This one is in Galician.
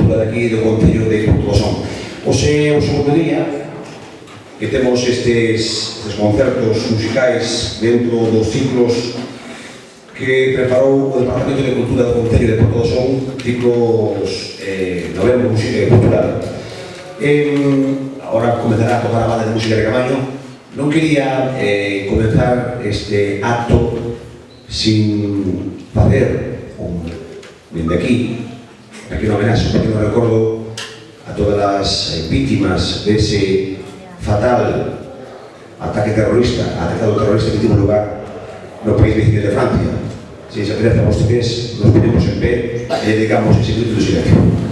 Cultura de aquí do Concello de Portosón. Hoxe é o segundo día que temos estes concertos musicais dentro dos ciclos que preparou o Departamento de Cultura do Concello de Portosón, ciclos novembro música cultural. Ahora comenzará a tocar a banda de música de Camaño. Non quería comenzar este acto sin facer dende aquí un pequeno homenaxe, un pequeno recordo a todas as vítimas dese fatal ataque terrorista, atentado terrorista que tivo lugar no país vecino de Francia. Si se parece a vostedes, nos ponemos en pé e dedicamos ese minuto de silencio.